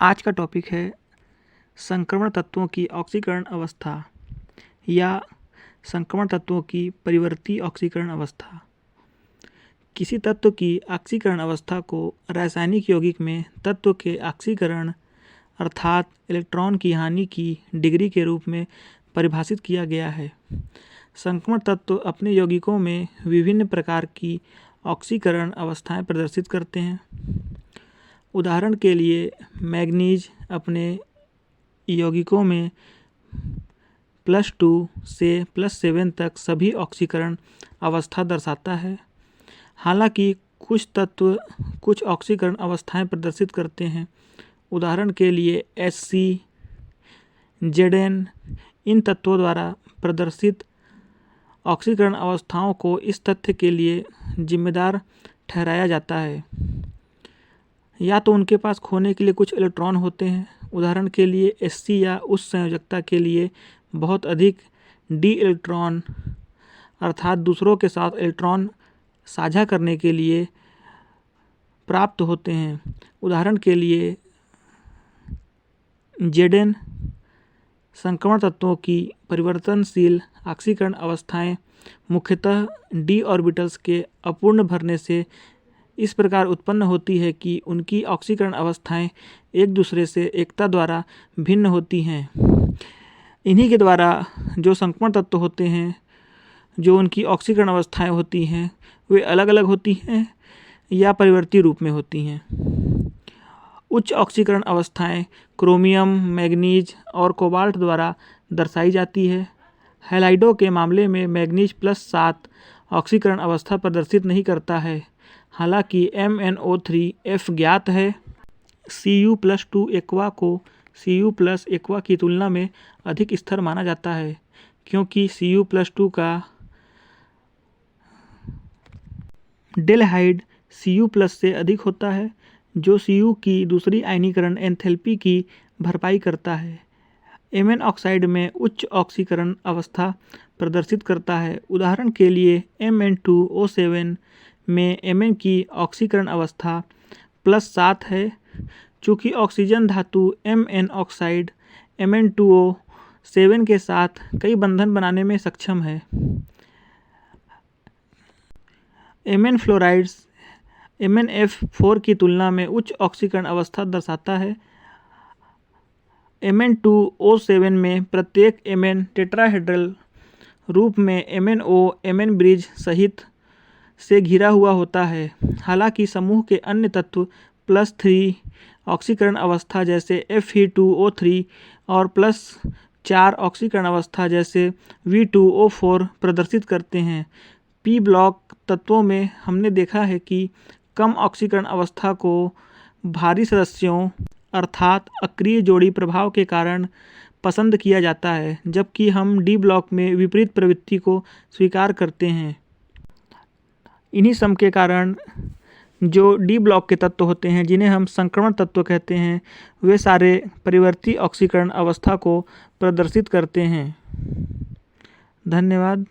आज का टॉपिक है संक्रमण तत्वों की ऑक्सीकरण अवस्था या संक्रमण तत्वों की परिवर्ती ऑक्सीकरण अवस्था। किसी तत्व की ऑक्सीकरण अवस्था को रासायनिक यौगिक में तत्व के ऑक्सीकरण अर्थात इलेक्ट्रॉन की हानि की डिग्री के रूप में परिभाषित किया गया है। संक्रमण तत्व अपने यौगिकों में विभिन्न प्रकार की ऑक्सीकरण अवस्थाएं प्रदर्शित करते हैं। उदाहरण के लिए मैग्नीज अपने यौगिकों में +2 से +7 तक सभी ऑक्सीकरण अवस्था दर्शाता है। हालांकि कुछ तत्व कुछ ऑक्सीकरण अवस्थाएं प्रदर्शित करते हैं। उदाहरण के लिए Hc, Zn इन तत्वों द्वारा प्रदर्शित ऑक्सीकरण अवस्थाओं को इस तथ्य के लिए जिम्मेदार ठहराया जाता है या तो उनके पास खोने के लिए कुछ इलेक्ट्रॉन होते हैं। उदाहरण के लिए Hc या उस संयोजकता के लिए बहुत अधिक डी इलेक्ट्रॉन अर्थात दूसरों के साथ इलेक्ट्रॉन साझा करने के लिए प्राप्त होते हैं। उदाहरण के लिए Zn संक्रमण तत्वों की परिवर्तनशील ऑक्सीकरण अवस्थाएं मुख्यतः डी ऑर्बिटल्स के अपूर्ण भरने से इस प्रकार उत्पन्न होती है कि उनकी ऑक्सीकरण अवस्थाएं एक दूसरे से एकता द्वारा भिन्न होती हैं। इन्हीं के द्वारा जो संक्रमण तत्व होते हैं, जो उनकी ऑक्सीकरण अवस्थाएं होती हैं, वे अलग अलग होती हैं या परिवर्ती रूप में होती हैं। उच्च ऑक्सीकरण अवस्थाएं क्रोमियम, मैग्नीज और कोबाल्ट द्वारा दर्शाई जाती है। हैलाइडों के मामले में मैग्नीज +7 ऑक्सीकरण अवस्था प्रदर्शित नहीं करता है। हालांकि MnO3F ज्ञात है। Cu+2 एक्वा को Cu+ एक्वा की तुलना में अधिक स्थिर माना जाता है क्योंकि Cu+2 का डेल्हाइड Cu+ से अधिक होता है, जो Cu की दूसरी आयनीकरण एंथैल्पी की भरपाई करता है। Mn ऑक्साइड में उच्च ऑक्सीकरण अवस्था प्रदर्शित करता है। उदाहरण के लिए Mn2O7 में Mn की ऑक्सीकरण अवस्था +7 है। चूँकि ऑक्सीजन धातु Mn ऑक्साइड Mn2O7 के साथ कई बंधन बनाने में सक्षम है। Mn फ्लोराइड्स MnF4 की तुलना में उच्च ऑक्सीकरण अवस्था दर्शाता है। Mn2O7 में प्रत्येक Mn टेट्राहेड्रल रूप में MnO Mn ब्रिज सहित से घिरा हुआ होता है। हालांकि समूह के अन्य तत्व +3 ऑक्सीकरण अवस्था जैसे Fe2O3 और +4 ऑक्सीकरण अवस्था जैसे V2O4 प्रदर्शित करते हैं। P ब्लॉक तत्वों में हमने देखा है कि कम ऑक्सीकरण अवस्था को भारी सदस्यों अर्थात अक्रिय जोड़ी प्रभाव के कारण पसंद किया जाता है, जबकि हम डी ब्लॉक में विपरीत प्रवृत्ति को स्वीकार करते हैं। इन्हीं सम के कारण जो डी ब्लॉक के तत्व होते हैं, जिन्हें हम संक्रमण तत्व कहते हैं, वे सारे परिवर्ती ऑक्सीकरण अवस्था को प्रदर्शित करते हैं। धन्यवाद।